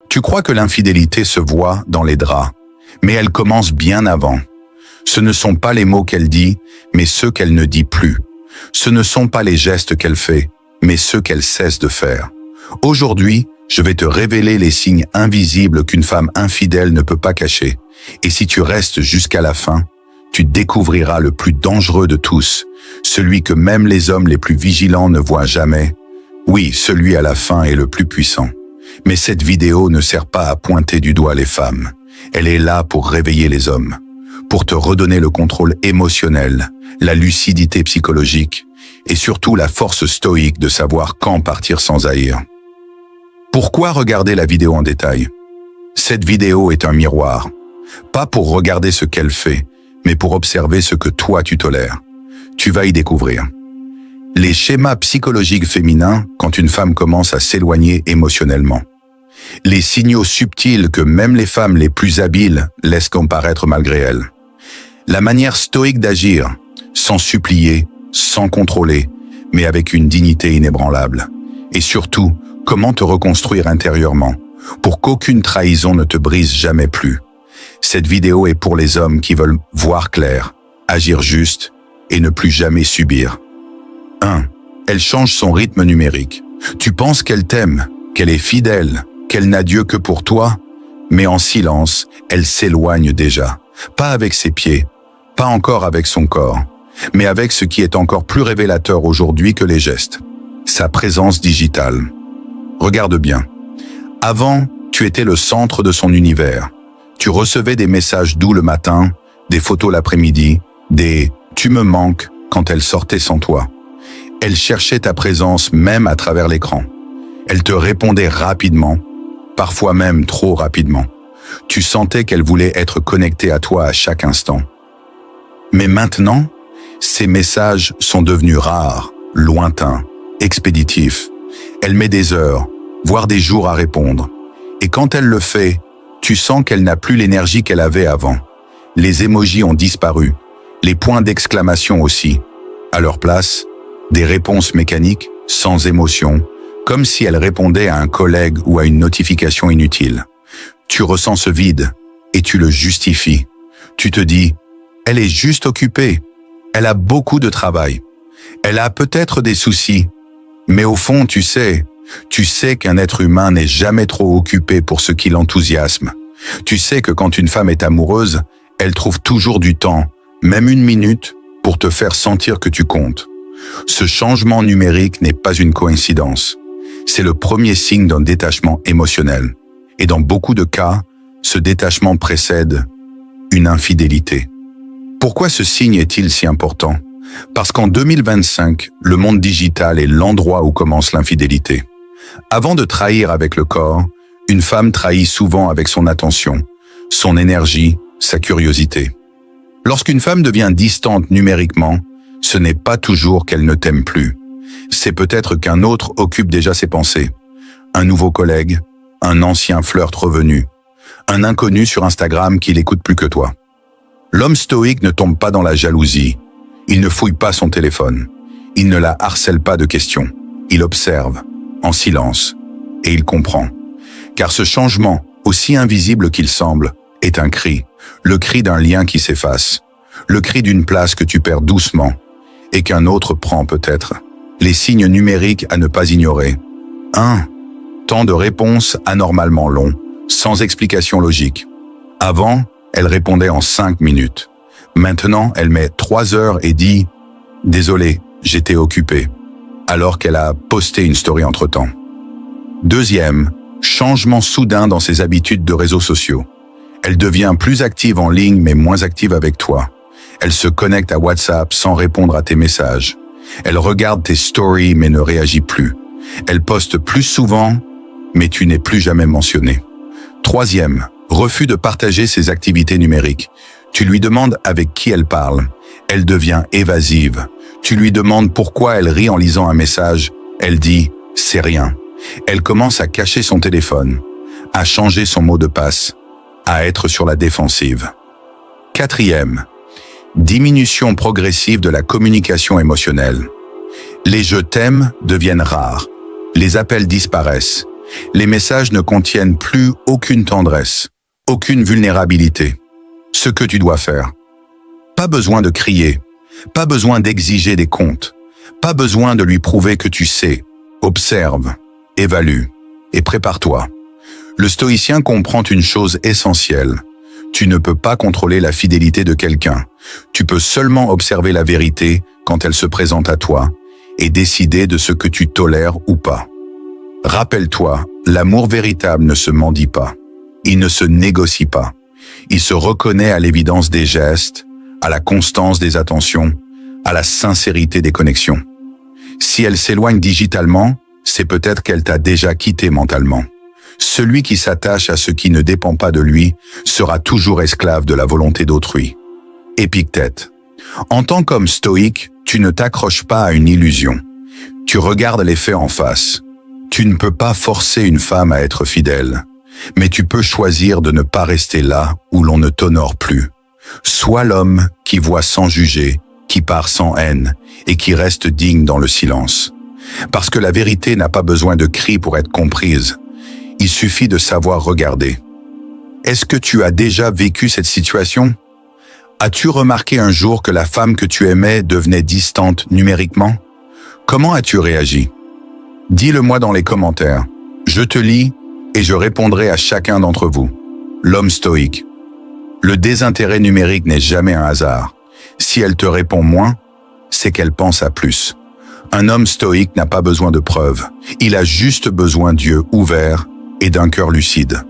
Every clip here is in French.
Tu crois que l'infidélité se voit dans les draps, mais elle commence bien avant. Ce ne sont pas les mots qu'elle dit, mais ceux qu'elle ne dit plus. Ce ne sont pas les gestes qu'elle fait, mais ceux qu'elle cesse de faire. Aujourd'hui, je vais te révéler les signes invisibles qu'une femme infidèle ne peut pas cacher. Et si tu restes jusqu'à la fin, tu découvriras le plus dangereux de tous, celui que même les hommes les plus vigilants ne voient jamais. Oui, celui à la fin est le plus puissant. Mais cette vidéo ne sert pas à pointer du doigt les femmes. Elle est là pour réveiller les hommes, pour te redonner le contrôle émotionnel, la lucidité psychologique et surtout la force stoïque de savoir quand partir sans haïr. Pourquoi regarder la vidéo en détail? Cette vidéo est un miroir, pas pour regarder ce qu'elle fait, mais pour observer ce que toi tu tolères. Tu vas y découvrir les schémas psychologiques féminins quand une femme commence à s'éloigner émotionnellement. Les signaux subtils que même les femmes les plus habiles laissent comparaître malgré elles. La manière stoïque d'agir, sans supplier, sans contrôler, mais avec une dignité inébranlable. Et surtout, comment te reconstruire intérieurement, pour qu'aucune trahison ne te brise jamais plus. Cette vidéo est pour les hommes qui veulent voir clair, agir juste et ne plus jamais subir. 1. Elle change son rythme numérique. Tu penses qu'elle t'aime, qu'elle est fidèle, qu'elle n'a Dieu que pour toi, mais en silence, elle s'éloigne déjà. Pas avec ses pieds, pas encore avec son corps, mais avec ce qui est encore plus révélateur aujourd'hui que les gestes. Sa présence digitale. Regarde bien. Avant, tu étais le centre de son univers. Tu recevais des messages doux le matin, des photos l'après-midi, des « tu me manques » quand elle sortait sans toi. Elle cherchait ta présence même à travers l'écran. Elle te répondait rapidement, parfois même trop rapidement. Tu sentais qu'elle voulait être connectée à toi à chaque instant. Mais maintenant, ces messages sont devenus rares, lointains, expéditifs. Elle met des heures, voire des jours à répondre. Et quand elle le fait, tu sens qu'elle n'a plus l'énergie qu'elle avait avant. Les emojis ont disparu, les points d'exclamation aussi. À leur place, des réponses mécaniques, sans émotion, comme si elle répondait à un collègue ou à une notification inutile. Tu ressens ce vide et tu le justifies. Tu te dis, elle est juste occupée, elle a beaucoup de travail, elle a peut-être des soucis, mais au fond, tu sais qu'un être humain n'est jamais trop occupé pour ce qui l'enthousiasme. Tu sais que quand une femme est amoureuse, elle trouve toujours du temps, même une minute, pour te faire sentir que tu comptes. Ce changement numérique n'est pas une coïncidence. C'est le premier signe d'un détachement émotionnel. Et dans beaucoup de cas, ce détachement précède une infidélité. Pourquoi ce signe est-il si important? Parce qu'en 2025, le monde digital est l'endroit où commence l'infidélité. Avant de trahir avec le corps, une femme trahit souvent avec son attention, son énergie, sa curiosité. Lorsqu'une femme devient distante numériquement, ce n'est pas toujours qu'elle ne t'aime plus. C'est peut-être qu'un autre occupe déjà ses pensées. Un nouveau collègue, un ancien flirt revenu, un inconnu sur Instagram qui l'écoute plus que toi. L'homme stoïque ne tombe pas dans la jalousie. Il ne fouille pas son téléphone. Il ne la harcèle pas de questions. Il observe, en silence, et il comprend. Car ce changement, aussi invisible qu'il semble, est un cri. Le cri d'un lien qui s'efface. Le cri d'une place que tu perds doucement et qu'un autre prend peut-être. Les signes numériques à ne pas ignorer. 1. Temps de réponse anormalement long, sans explication logique. Avant, elle répondait en 5 minutes. Maintenant, elle met 3 heures et dit « Désolé, j'étais occupé », alors qu'elle a posté une story entre-temps. 2. Changement soudain dans ses habitudes de réseaux sociaux. Elle devient plus active en ligne mais moins active avec toi. Elle se connecte à WhatsApp sans répondre à tes messages. Elle regarde tes stories mais ne réagit plus. Elle poste plus souvent, mais tu n'es plus jamais mentionné. 3. Refus de partager ses activités numériques. Tu lui demandes avec qui elle parle. Elle devient évasive. Tu lui demandes pourquoi elle rit en lisant un message. Elle dit « c'est rien ». Elle commence à cacher son téléphone, à changer son mot de passe, à être sur la défensive. 4. Diminution progressive de la communication émotionnelle. Les « je t'aime » deviennent rares. Les appels disparaissent. Les messages ne contiennent plus aucune tendresse, aucune vulnérabilité. Ce que tu dois faire. Pas besoin de crier, pas besoin d'exiger des comptes, pas besoin de lui prouver que tu sais. Observe, évalue et prépare-toi. Le stoïcien comprend une chose essentielle. Tu ne peux pas contrôler la fidélité de quelqu'un. Tu peux seulement observer la vérité quand elle se présente à toi et décider de ce que tu tolères ou pas. Rappelle-toi, l'amour véritable ne se mendie pas. Il ne se négocie pas. Il se reconnaît à l'évidence des gestes, à la constance des attentions, à la sincérité des connexions. Si elle s'éloigne digitalement, c'est peut-être qu'elle t'a déjà quitté mentalement. Celui qui s'attache à ce qui ne dépend pas de lui sera toujours esclave de la volonté d'autrui. Épictète. En tant qu'homme stoïque, tu ne t'accroches pas à une illusion. Tu regardes les faits en face. Tu ne peux pas forcer une femme à être fidèle, mais tu peux choisir de ne pas rester là où l'on ne t'honore plus. Sois l'homme qui voit sans juger, qui part sans haine et qui reste digne dans le silence. Parce que la vérité n'a pas besoin de cris pour être comprise. Il suffit de savoir regarder. Est-ce que tu as déjà vécu cette situation? As-tu remarqué un jour que la femme que tu aimais devenait distante numériquement? Comment as-tu réagi? Dis-le-moi dans les commentaires. Je te lis et je répondrai à chacun d'entre vous. L'homme stoïque. Le désintérêt numérique n'est jamais un hasard. Si elle te répond moins, c'est qu'elle pense à plus. Un homme stoïque n'a pas besoin de preuves. Il a juste besoin d'yeux ouverts et d'un cœur lucide.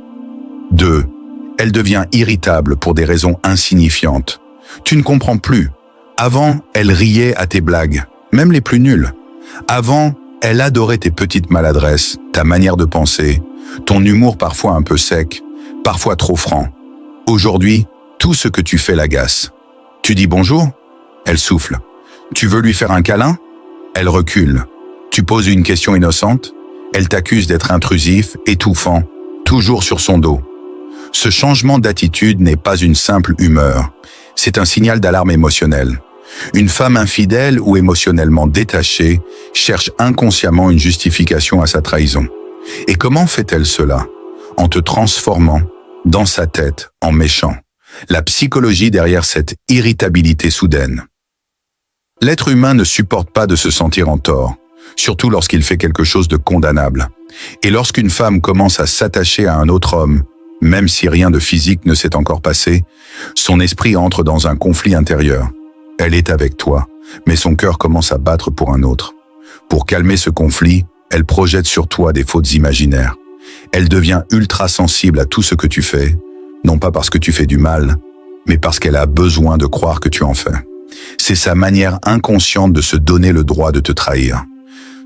2. Elle devient irritable pour des raisons insignifiantes. Tu ne comprends plus. Avant, elle riait à tes blagues, même les plus nulles. Avant, elle adorait tes petites maladresses, ta manière de penser, ton humour parfois un peu sec, parfois trop franc. Aujourd'hui, tout ce que tu fais l'agace. Tu dis bonjour? Elle souffle. Tu veux lui faire un câlin? Elle recule. Tu poses une question innocente? Elle t'accuse d'être intrusif, étouffant, toujours sur son dos. Ce changement d'attitude n'est pas une simple humeur, c'est un signal d'alarme émotionnelle. Une femme infidèle ou émotionnellement détachée cherche inconsciemment une justification à sa trahison. Et comment fait-elle cela? En te transformant, dans sa tête, en méchant. La psychologie derrière cette irritabilité soudaine. L'être humain ne supporte pas de se sentir en tort, surtout lorsqu'il fait quelque chose de condamnable. Et lorsqu'une femme commence à s'attacher à un autre homme, même si rien de physique ne s'est encore passé, son esprit entre dans un conflit intérieur. Elle est avec toi, mais son cœur commence à battre pour un autre. Pour calmer ce conflit, elle projette sur toi des fautes imaginaires. Elle devient ultra sensible à tout ce que tu fais, non pas parce que tu fais du mal, mais parce qu'elle a besoin de croire que tu en fais. C'est sa manière inconsciente de se donner le droit de te trahir.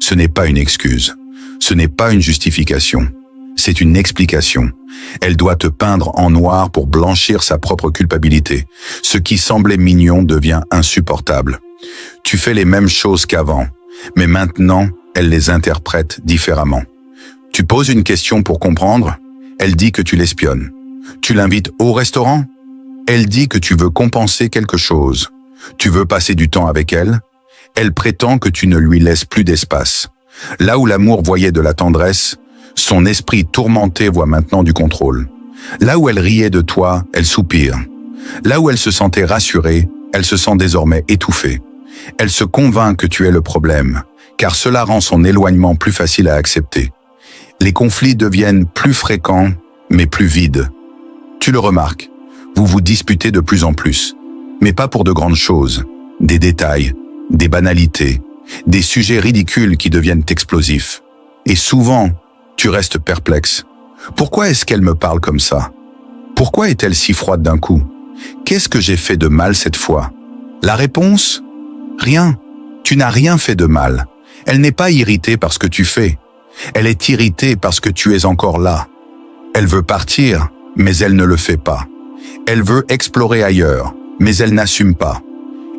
Ce n'est pas une excuse, ce n'est pas une justification, c'est une explication. Elle doit te peindre en noir pour blanchir sa propre culpabilité. Ce qui semblait mignon devient insupportable. Tu fais les mêmes choses qu'avant, mais maintenant, elle les interprète différemment. Tu poses une question pour comprendre, elle dit que tu l'espionnes. Tu l'invites au restaurant, elle dit que tu veux compenser quelque chose. Tu veux passer du temps avec elle, elle prétend que tu ne lui laisses plus d'espace. Là où l'amour voyait de la tendresse, son esprit tourmenté voit maintenant du contrôle. Là où elle riait de toi, elle soupire. Là où elle se sentait rassurée, elle se sent désormais étouffée. Elle se convainc que tu es le problème, car cela rend son éloignement plus facile à accepter. Les conflits deviennent plus fréquents, mais plus vides. Tu le remarques, vous vous disputez de plus en plus, mais pas pour de grandes choses, des détails, des banalités, des sujets ridicules qui deviennent explosifs. Et souvent, tu restes perplexe. Pourquoi est-ce qu'elle me parle comme ça? Pourquoi est-elle si froide d'un coup? Qu'est-ce que j'ai fait de mal cette fois? La réponse? Rien. Tu n'as rien fait de mal. Elle n'est pas irritée par ce que tu fais. Elle est irritée parce que tu es encore là. Elle veut partir, mais elle ne le fait pas. Elle veut explorer ailleurs, mais elle n'assume pas.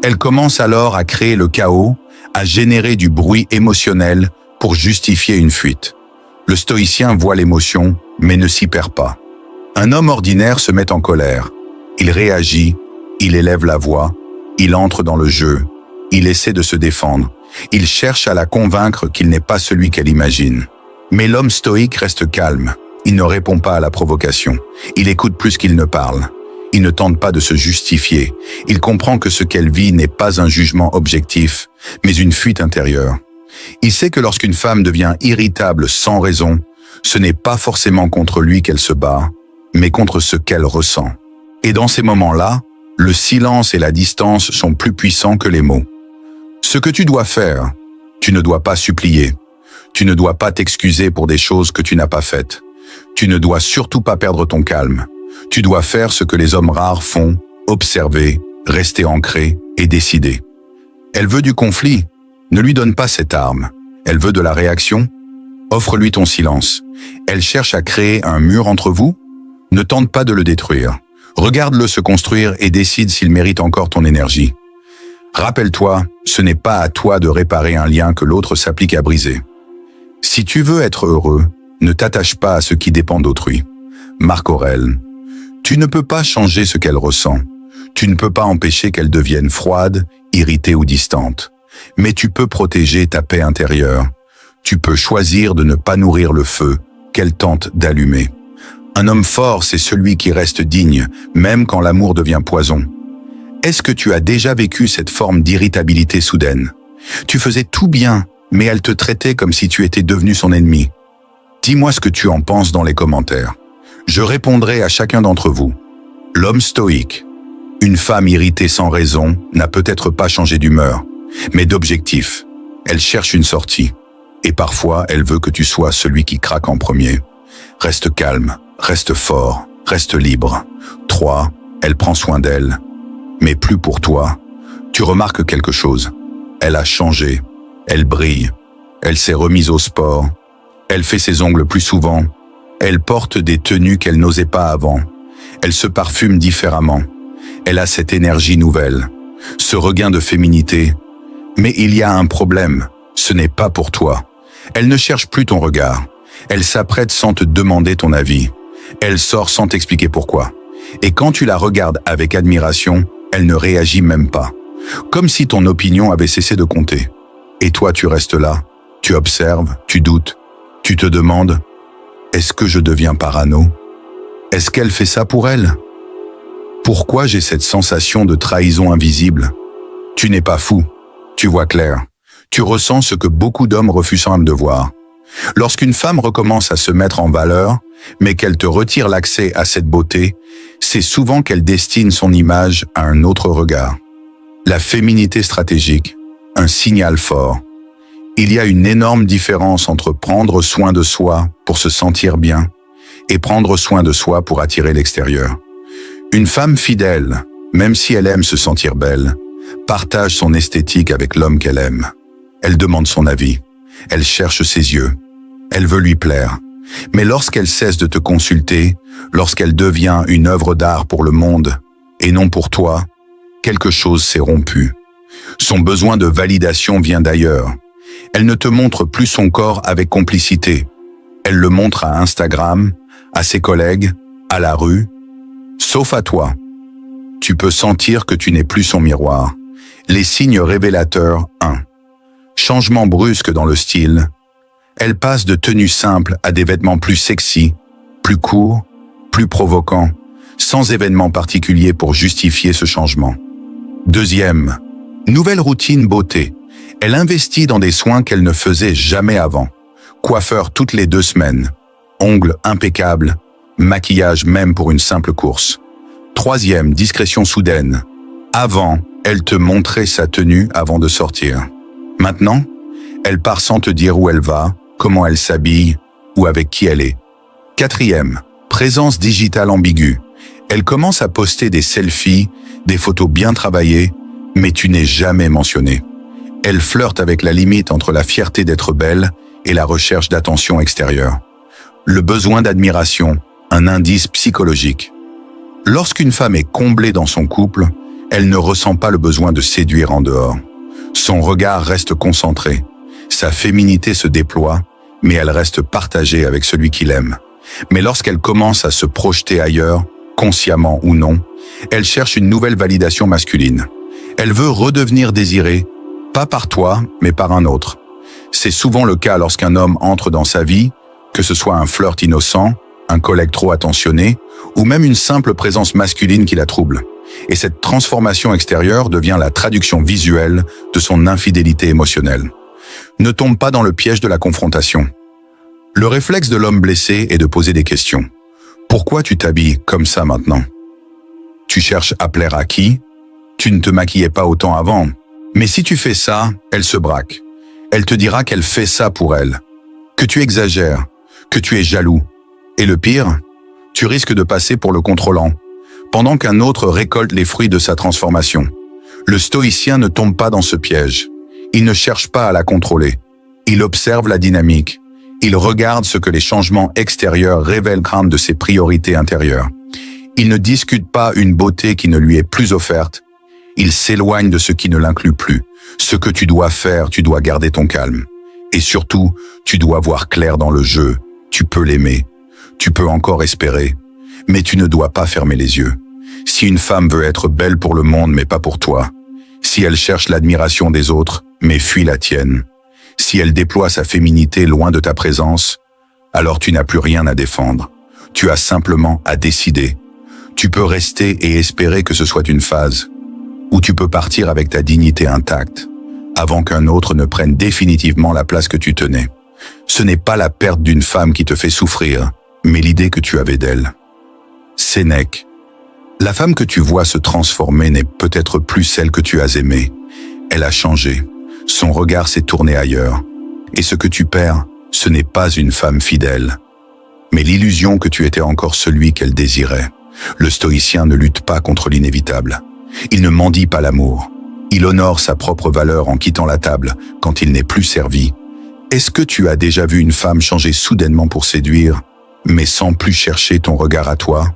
Elle commence alors à créer le chaos, à générer du bruit émotionnel pour justifier une fuite. Le stoïcien voit l'émotion, mais ne s'y perd pas. Un homme ordinaire se met en colère. Il réagit, il élève la voix, il entre dans le jeu, il essaie de se défendre. Il cherche à la convaincre qu'il n'est pas celui qu'elle imagine. Mais l'homme stoïque reste calme. Il ne répond pas à la provocation. Il écoute plus qu'il ne parle. Il ne tente pas de se justifier. Il comprend que ce qu'elle vit n'est pas un jugement objectif, mais une fuite intérieure. Il sait que lorsqu'une femme devient irritable sans raison, ce n'est pas forcément contre lui qu'elle se bat, mais contre ce qu'elle ressent. Et dans ces moments-là, le silence et la distance sont plus puissants que les mots. Ce que tu dois faire, tu ne dois pas supplier. Tu ne dois pas t'excuser pour des choses que tu n'as pas faites. Tu ne dois surtout pas perdre ton calme. Tu dois faire ce que les hommes rares font, observer, rester ancré et décider. Elle veut du conflit. Ne lui donne pas cette arme. Elle veut de la réaction. Offre-lui ton silence. Elle cherche à créer un mur entre vous. Ne tente pas de le détruire. Regarde-le se construire et décide s'il mérite encore ton énergie. Rappelle-toi, ce n'est pas à toi de réparer un lien que l'autre s'applique à briser. Si tu veux être heureux, ne t'attache pas à ce qui dépend d'autrui. Marc Aurèle. Tu ne peux pas changer ce qu'elle ressent. Tu ne peux pas empêcher qu'elle devienne froide, irritée ou distante. Mais tu peux protéger ta paix intérieure. Tu peux choisir de ne pas nourrir le feu qu'elle tente d'allumer. Un homme fort, c'est celui qui reste digne, même quand l'amour devient poison. Est-ce que tu as déjà vécu cette forme d'irritabilité soudaine? Tu faisais tout bien, mais elle te traitait comme si tu étais devenu son ennemi. Dis-moi ce que tu en penses dans les commentaires. Je répondrai à chacun d'entre vous. L'homme stoïque. Une femme irritée sans raison n'a peut-être pas changé d'humeur, mais d'objectif. Elle cherche une sortie. Et parfois, elle veut que tu sois celui qui craque en premier. Reste calme, reste fort, reste libre. 3. Elle prend soin d'elle. Mais plus pour toi. Tu remarques quelque chose. Elle a changé. Elle brille. Elle s'est remise au sport. Elle fait ses ongles plus souvent. Elle porte des tenues qu'elle n'osait pas avant. Elle se parfume différemment. Elle a cette énergie nouvelle, ce regain de féminité. Mais il y a un problème. Ce n'est pas pour toi. Elle ne cherche plus ton regard. Elle s'apprête sans te demander ton avis. Elle sort sans t'expliquer pourquoi. Et quand tu la regardes avec admiration, elle ne réagit même pas. Comme si ton opinion avait cessé de compter. Et toi, tu restes là. Tu observes, tu doutes. Tu te demandes, est-ce que je deviens parano? Est-ce qu'elle fait ça pour elle? Pourquoi j'ai cette sensation de trahison invisible? Tu n'es pas fou. Tu vois clair. Tu ressens ce que beaucoup d'hommes refusent de voir. Lorsqu'une femme recommence à se mettre en valeur, mais qu'elle te retire l'accès à cette beauté, c'est souvent qu'elle destine son image à un autre regard. La féminité stratégique, un signal fort. Il y a une énorme différence entre prendre soin de soi pour se sentir bien et prendre soin de soi pour attirer l'extérieur. Une femme fidèle, même si elle aime se sentir belle, partage son esthétique avec l'homme qu'elle aime. Elle demande son avis. Elle cherche ses yeux. Elle veut lui plaire. Mais lorsqu'elle cesse de te consulter, lorsqu'elle devient une œuvre d'art pour le monde et non pour toi, quelque chose s'est rompu. Son besoin de validation vient d'ailleurs. Elle ne te montre plus son corps avec complicité. Elle le montre à Instagram, à ses collègues, à la rue, sauf à toi. Tu peux sentir que tu n'es plus son miroir. Les signes révélateurs 1. Changement brusque dans le style. Elle passe de tenues simples à des vêtements plus sexy, plus courts, plus provocants, sans événement particulier pour justifier ce changement. 2. Nouvelle routine beauté. Elle investit dans des soins qu'elle ne faisait jamais avant. Coiffeur toutes les 2 semaines. Ongles impeccables. Maquillage même pour une simple course. 3. Discrétion soudaine. Avant, elle te montrait sa tenue avant de sortir. Maintenant, elle part sans te dire où elle va, comment elle s'habille ou avec qui elle est. 4. Présence digitale ambiguë. Elle commence à poster des selfies, des photos bien travaillées, mais tu n'es jamais mentionné. Elle flirte avec la limite entre la fierté d'être belle et la recherche d'attention extérieure. Le besoin d'admiration, un indice psychologique. Lorsqu'une femme est comblée dans son couple, elle ne ressent pas le besoin de séduire en dehors. Son regard reste concentré. Sa féminité se déploie, mais elle reste partagée avec celui qui l'aime. Mais lorsqu'elle commence à se projeter ailleurs, consciemment ou non, elle cherche une nouvelle validation masculine. Elle veut redevenir désirée, pas par toi, mais par un autre. C'est souvent le cas lorsqu'un homme entre dans sa vie, que ce soit un flirt innocent, un collègue trop attentionné, ou même une simple présence masculine qui la trouble. Et cette transformation extérieure devient la traduction visuelle de son infidélité émotionnelle. Ne tombe pas dans le piège de la confrontation. Le réflexe de l'homme blessé est de poser des questions. Pourquoi tu t'habilles comme ça maintenant? Tu cherches à plaire à qui? Tu ne te maquillais pas autant avant. Mais si tu fais ça, elle se braque. Elle te dira qu'elle fait ça pour elle, que tu exagères, que tu es jaloux. Et le pire, tu risques de passer pour le contrôlant, pendant qu'un autre récolte les fruits de sa transformation. Le stoïcien ne tombe pas dans ce piège. Il ne cherche pas à la contrôler. Il observe la dynamique. Il regarde ce que les changements extérieurs révèlent crainte de ses priorités intérieures. Il ne discute pas une beauté qui ne lui est plus offerte. Il s'éloigne de ce qui ne l'inclut plus. Ce que tu dois faire, tu dois garder ton calme. Et surtout, tu dois voir clair dans le jeu. Tu peux l'aimer. Tu peux encore espérer. Mais tu ne dois pas fermer les yeux. Si une femme veut être belle pour le monde, mais pas pour toi. Si elle cherche l'admiration des autres, mais fuit la tienne. Si elle déploie sa féminité loin de ta présence, alors tu n'as plus rien à défendre. Tu as simplement à décider. Tu peux rester et espérer que ce soit une phase. Ou tu peux partir avec ta dignité intacte, avant qu'un autre ne prenne définitivement la place que tu tenais. Ce n'est pas la perte d'une femme qui te fait souffrir, mais l'idée que tu avais d'elle. Sénèque. La femme que tu vois se transformer n'est peut-être plus celle que tu as aimée. Elle a changé. Son regard s'est tourné ailleurs. Et ce que tu perds, ce n'est pas une femme fidèle, mais l'illusion que tu étais encore celui qu'elle désirait. Le stoïcien ne lutte pas contre l'inévitable. Il ne mendie pas l'amour. Il honore sa propre valeur en quittant la table quand il n'est plus servi. Est-ce que tu as déjà vu une femme changer soudainement pour séduire, mais sans plus chercher ton regard à toi?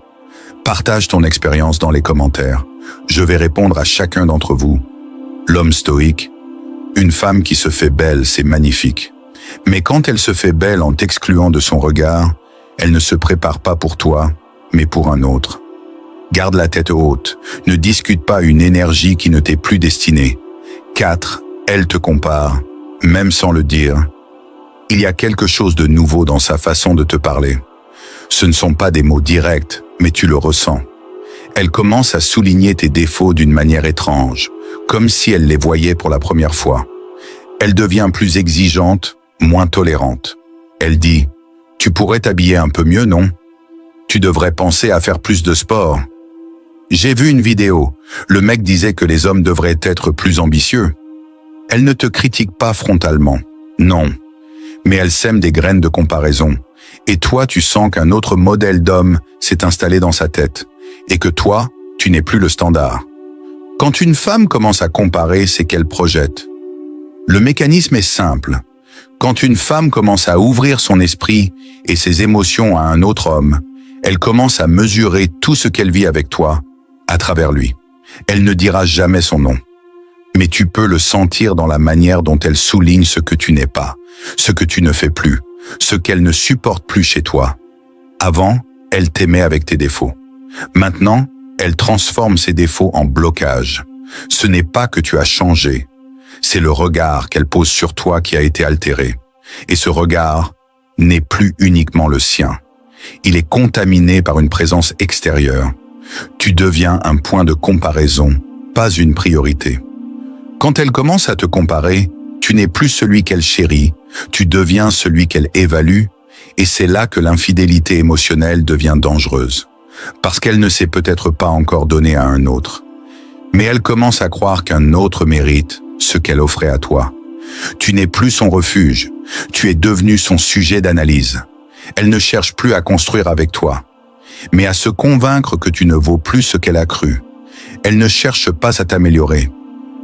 Partage ton expérience dans les commentaires. Je vais répondre à chacun d'entre vous. L'homme stoïque. Une femme qui se fait belle, c'est magnifique. Mais quand elle se fait belle en t'excluant de son regard, elle ne se prépare pas pour toi, mais pour un autre. Garde la tête haute. Ne discute pas une énergie qui ne t'est plus destinée. 4. Elle te compare, même sans le dire. Il y a quelque chose de nouveau dans sa façon de te parler. Ce ne sont pas des mots directs, mais tu le ressens. Elle commence à souligner tes défauts d'une manière étrange, comme si elle les voyait pour la première fois. Elle devient plus exigeante, moins tolérante. Elle dit « Tu pourrais t'habiller un peu mieux, non? Tu devrais penser à faire plus de sport. » J'ai vu une vidéo. Le mec disait que les hommes devraient être plus ambitieux. Elle ne te critique pas frontalement. Non. Mais elle sème des graines de comparaison. Et toi, tu sens qu'un autre modèle d'homme s'est installé dans sa tête. Et que toi, tu n'es plus le standard. Quand une femme commence à comparer, c'est qu'elle projette. Le mécanisme est simple. Quand une femme commence à ouvrir son esprit et ses émotions à un autre homme, elle commence à mesurer tout ce qu'elle vit avec toi, à travers lui. Elle ne dira jamais son nom. Mais tu peux le sentir dans la manière dont elle souligne ce que tu n'es pas, ce que tu ne fais plus, ce qu'elle ne supporte plus chez toi. Avant, elle t'aimait avec tes défauts. Maintenant, elle transforme ses défauts en blocage. Ce n'est pas que tu as changé, c'est le regard qu'elle pose sur toi qui a été altéré. Et ce regard n'est plus uniquement le sien. Il est contaminé par une présence extérieure. Tu deviens un point de comparaison, pas une priorité. Quand elle commence à te comparer, tu n'es plus celui qu'elle chérit, tu deviens celui qu'elle évalue, et c'est là que l'infidélité émotionnelle devient dangereuse. Parce qu'elle ne s'est peut-être pas encore donnée à un autre. Mais elle commence à croire qu'un autre mérite ce qu'elle offrait à toi. Tu n'es plus son refuge, tu es devenu son sujet d'analyse. Elle ne cherche plus à construire avec toi, mais à se convaincre que tu ne vaux plus ce qu'elle a cru. Elle ne cherche pas à t'améliorer,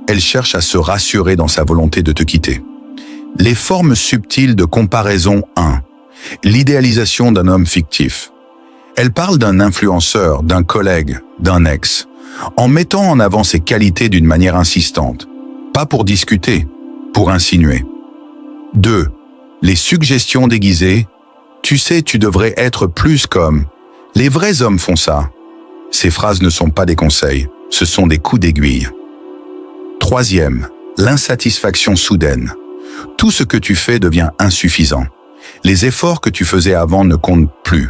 elle cherche à se rassurer dans sa volonté de te quitter. Les formes subtiles de comparaison 1. L'idéalisation d'un homme fictif. Elle parle d'un influenceur, d'un collègue, d'un ex, en mettant en avant ses qualités d'une manière insistante. Pas pour discuter, pour insinuer. 2. Les suggestions déguisées. Tu sais, tu devrais être plus comme. Les vrais hommes font ça. Ces phrases ne sont pas des conseils, ce sont des coups d'aiguille. 3. L'insatisfaction soudaine. Tout ce que tu fais devient insuffisant. Les efforts que tu faisais avant ne comptent plus.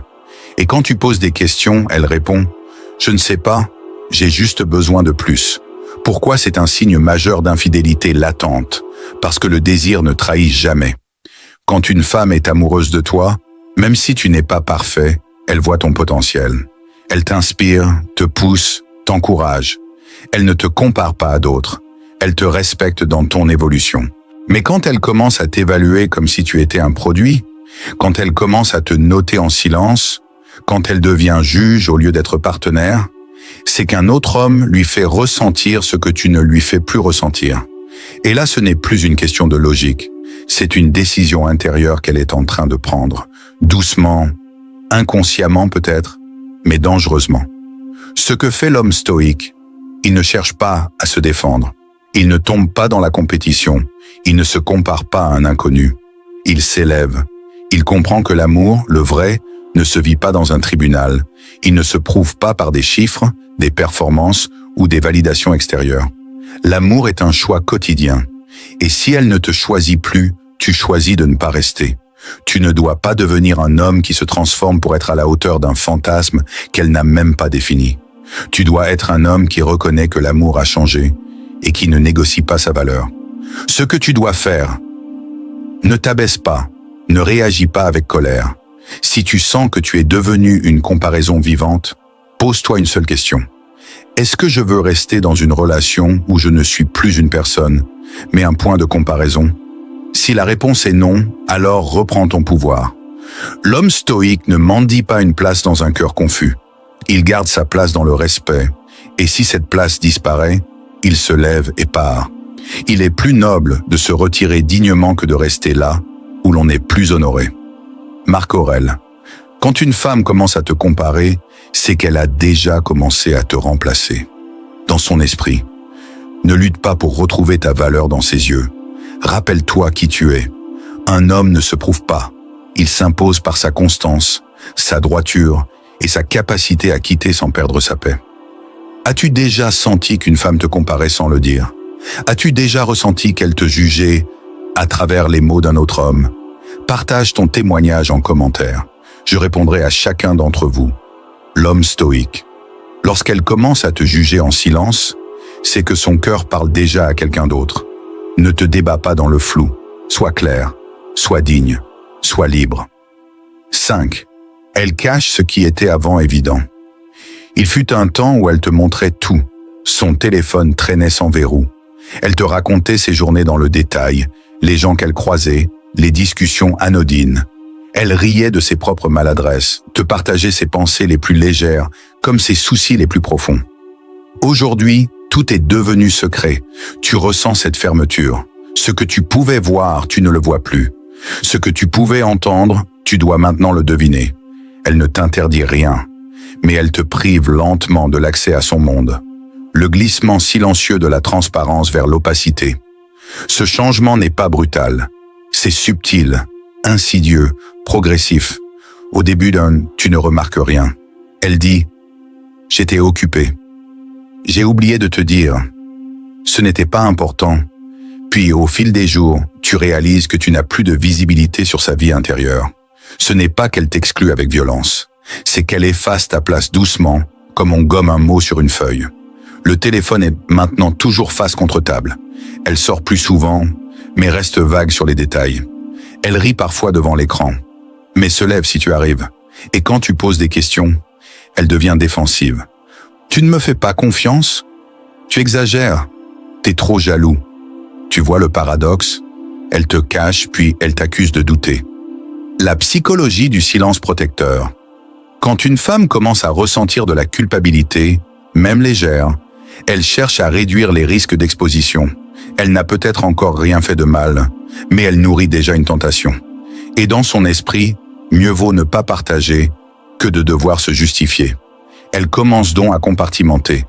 Et quand tu poses des questions, elle répond « Je ne sais pas, j'ai juste besoin de plus ». Pourquoi c'est un signe majeur d'infidélité latente? Parce que le désir ne trahit jamais. Quand une femme est amoureuse de toi, même si tu n'es pas parfait, elle voit ton potentiel. Elle t'inspire, te pousse, t'encourage. Elle ne te compare pas à d'autres. Elle te respecte dans ton évolution. Mais quand elle commence à t'évaluer comme si tu étais un produit, quand elle commence à te noter en silence, quand elle devient juge au lieu d'être partenaire, c'est qu'un autre homme lui fait ressentir ce que tu ne lui fais plus ressentir. Et là, ce n'est plus une question de logique. C'est une décision intérieure qu'elle est en train de prendre. Doucement, inconsciemment peut-être, mais dangereusement. Ce que fait l'homme stoïque, il ne cherche pas à se défendre. Il ne tombe pas dans la compétition. Il ne se compare pas à un inconnu. Il s'élève. Il comprend que l'amour, le vrai, ne se vit pas dans un tribunal. Il ne se prouve pas par des chiffres, des performances ou des validations extérieures. L'amour est un choix quotidien. Et si elle ne te choisit plus, tu choisis de ne pas rester. Tu ne dois pas devenir un homme qui se transforme pour être à la hauteur d'un fantasme qu'elle n'a même pas défini. Tu dois être un homme qui reconnaît que l'amour a changé et qui ne négocie pas sa valeur. Ce que tu dois faire, ne t'abaisse pas, ne réagis pas avec colère. Si tu sens que tu es devenu une comparaison vivante, pose-toi une seule question. Est-ce que je veux rester dans une relation où je ne suis plus une personne, mais un point de comparaison? Si la réponse est non, alors reprends ton pouvoir. L'homme stoïque ne mendie pas une place dans un cœur confus. Il garde sa place dans le respect, et si cette place disparaît, il se lève et part. Il est plus noble de se retirer dignement que de rester là, où l'on n'est plus honoré. Marc Aurèle. Quand une femme commence à te comparer, c'est qu'elle a déjà commencé à te remplacer. Dans son esprit. Ne lutte pas pour retrouver ta valeur dans ses yeux. Rappelle-toi qui tu es. Un homme ne se prouve pas. Il s'impose par sa constance, sa droiture et sa capacité à quitter sans perdre sa paix. As-tu déjà senti qu'une femme te comparait sans le dire? As-tu déjà ressenti qu'elle te jugeait à travers les mots d'un autre homme? Partage ton témoignage en commentaire. Je répondrai à chacun d'entre vous. L'homme stoïque. Lorsqu'elle commence à te juger en silence, c'est que son cœur parle déjà à quelqu'un d'autre. Ne te débats pas dans le flou. Sois clair, sois digne, sois libre. 5. Elle cache ce qui était avant évident. Il fut un temps où elle te montrait tout. Son téléphone traînait sans verrou. Elle te racontait ses journées dans le détail, les gens qu'elle croisait, les discussions anodines. Elle riait de ses propres maladresses, te partageait ses pensées les plus légères, comme ses soucis les plus profonds. Aujourd'hui, tout est devenu secret. Tu ressens cette fermeture. Ce que tu pouvais voir, tu ne le vois plus. Ce que tu pouvais entendre, tu dois maintenant le deviner. Elle ne t'interdit rien, mais elle te prive lentement de l'accès à son monde. Le glissement silencieux de la transparence vers l'opacité. Ce changement n'est pas brutal. C'est subtil, insidieux, progressif. Au début tu ne remarques rien. Elle dit « J'étais occupée. J'ai oublié de te dire. Ce n'était pas important. » Puis, au fil des jours, tu réalises que tu n'as plus de visibilité sur sa vie intérieure. Ce n'est pas qu'elle t'exclut avec violence. C'est qu'elle efface ta place doucement, comme on gomme un mot sur une feuille. Le téléphone est maintenant toujours face contre table. Elle sort plus souvent, mais reste vague sur les détails. Elle rit parfois devant l'écran, mais se lève si tu arrives. Et quand tu poses des questions, elle devient défensive. Tu ne me fais pas confiance? Tu exagères. T'es trop jaloux. Tu vois le paradoxe? Elle te cache, puis elle t'accuse de douter. La psychologie du silence protecteur. Quand une femme commence à ressentir de la culpabilité, même légère, elle cherche à réduire les risques d'exposition. Elle n'a peut-être encore rien fait de mal, mais elle nourrit déjà une tentation. Et dans son esprit, mieux vaut ne pas partager que de devoir se justifier. Elle commence donc à compartimenter.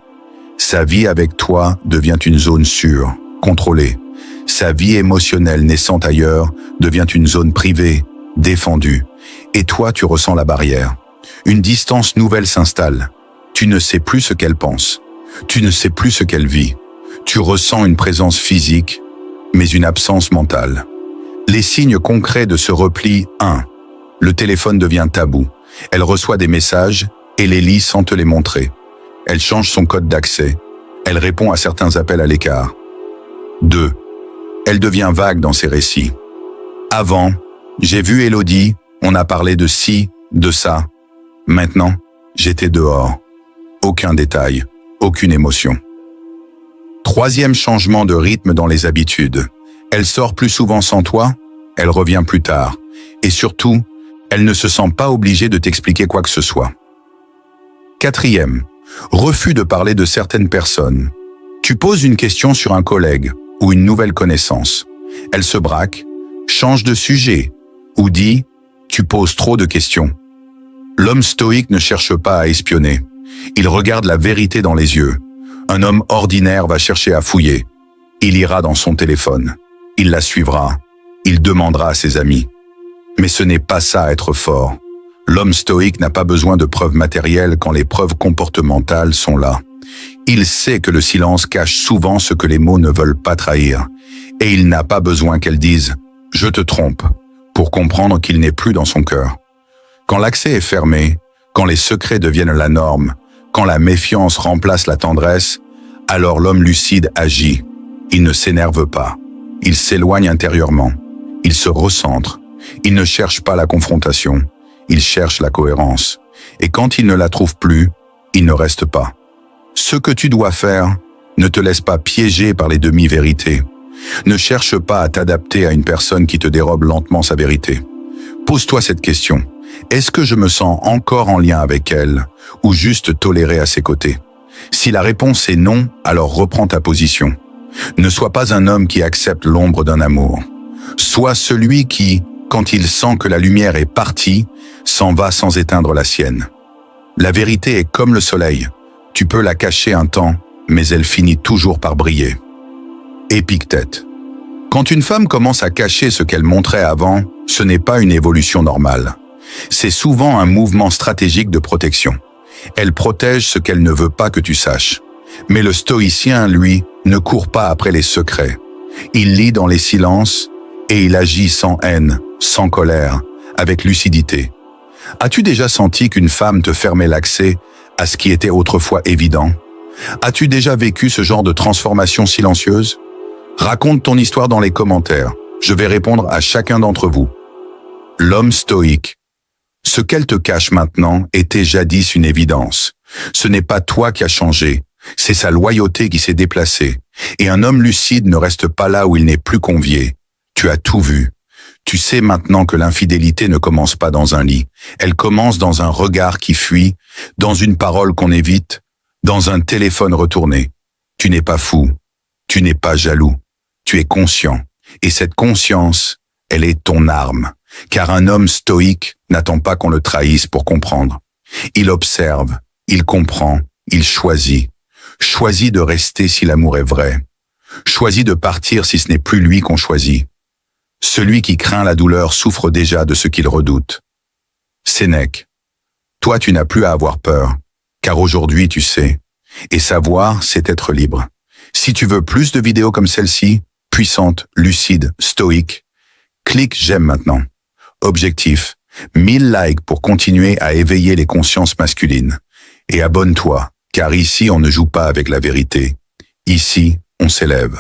Sa vie avec toi devient une zone sûre, contrôlée. Sa vie émotionnelle naissante ailleurs devient une zone privée, défendue. Et toi, tu ressens la barrière. Une distance nouvelle s'installe. Tu ne sais plus ce qu'elle pense. Tu ne sais plus ce qu'elle vit. Tu ressens une présence physique, mais une absence mentale. Les signes concrets de ce repli 1. Le téléphone devient tabou. Elle reçoit des messages et les lit sans te les montrer. Elle change son code d'accès. Elle répond à certains appels à l'écart. 2. Elle devient vague dans ses récits. Avant, j'ai vu Élodie, on a parlé de ci, de ça. Maintenant, j'étais dehors. Aucun détail, aucune émotion. 3e changement de rythme dans les habitudes. Elle sort plus souvent sans toi, elle revient plus tard. Et surtout, elle ne se sent pas obligée de t'expliquer quoi que ce soit. 4e, refus de parler de certaines personnes. Tu poses une question sur un collègue ou une nouvelle connaissance. Elle se braque, change de sujet ou dit « tu poses trop de questions ». L'homme stoïque ne cherche pas à espionner. Il regarde la vérité dans les yeux. Un homme ordinaire va chercher à fouiller. Il ira dans son téléphone. Il la suivra. Il demandera à ses amis. Mais ce n'est pas ça être fort. L'homme stoïque n'a pas besoin de preuves matérielles quand les preuves comportementales sont là. Il sait que le silence cache souvent ce que les mots ne veulent pas trahir. Et il n'a pas besoin qu'elle dise « je te trompe » pour comprendre qu'il n'est plus dans son cœur. Quand l'accès est fermé, quand les secrets deviennent la norme, quand la méfiance remplace la tendresse, alors l'homme lucide agit. Il ne s'énerve pas. Il s'éloigne intérieurement. Il se recentre. Il ne cherche pas la confrontation. Il cherche la cohérence. Et quand il ne la trouve plus, il ne reste pas. Ce que tu dois faire, ne te laisse pas piéger par les demi-vérités. Ne cherche pas à t'adapter à une personne qui te dérobe lentement sa vérité. Pose-toi cette question. Est-ce que je me sens encore en lien avec elle ou juste toléré à ses côtés? Si la réponse est non, alors reprends ta position. Ne sois pas un homme qui accepte l'ombre d'un amour. Sois celui qui, quand il sent que la lumière est partie, s'en va sans éteindre la sienne. La vérité est comme le soleil. Tu peux la cacher un temps, mais elle finit toujours par briller. Épictète. Quand une femme commence à cacher ce qu'elle montrait avant, ce n'est pas une évolution normale. C'est souvent un mouvement stratégique de protection. Elle protège ce qu'elle ne veut pas que tu saches. Mais le stoïcien, lui, ne court pas après les secrets. Il lit dans les silences et il agit sans haine, sans colère, avec lucidité. As-tu déjà senti qu'une femme te fermait l'accès à ce qui était autrefois évident? As-tu déjà vécu ce genre de transformation silencieuse? Raconte ton histoire dans les commentaires. Je vais répondre à chacun d'entre vous. L'homme stoïque. Ce qu'elle te cache maintenant était jadis une évidence. Ce n'est pas toi qui as changé, c'est sa loyauté qui s'est déplacée. Et un homme lucide ne reste pas là où il n'est plus convié. Tu as tout vu. Tu sais maintenant que l'infidélité ne commence pas dans un lit. Elle commence dans un regard qui fuit, dans une parole qu'on évite, dans un téléphone retourné. Tu n'es pas fou. Tu n'es pas jaloux. Tu es conscient. Et cette conscience, elle est ton arme. Car un homme stoïque n'attend pas qu'on le trahisse pour comprendre. Il observe, il comprend, il choisit. Choisit de rester si l'amour est vrai. Choisit de partir si ce n'est plus lui qu'on choisit. Celui qui craint la douleur souffre déjà de ce qu'il redoute. Sénèque. Toi, tu n'as plus à avoir peur, car aujourd'hui tu sais. Et savoir, c'est être libre. Si tu veux plus de vidéos comme celle-ci, puissante, lucide, stoïque, clique j'aime maintenant. Objectif, 1000 likes pour continuer à éveiller les consciences masculines. Et abonne-toi, car ici on ne joue pas avec la vérité. Ici, on s'élève.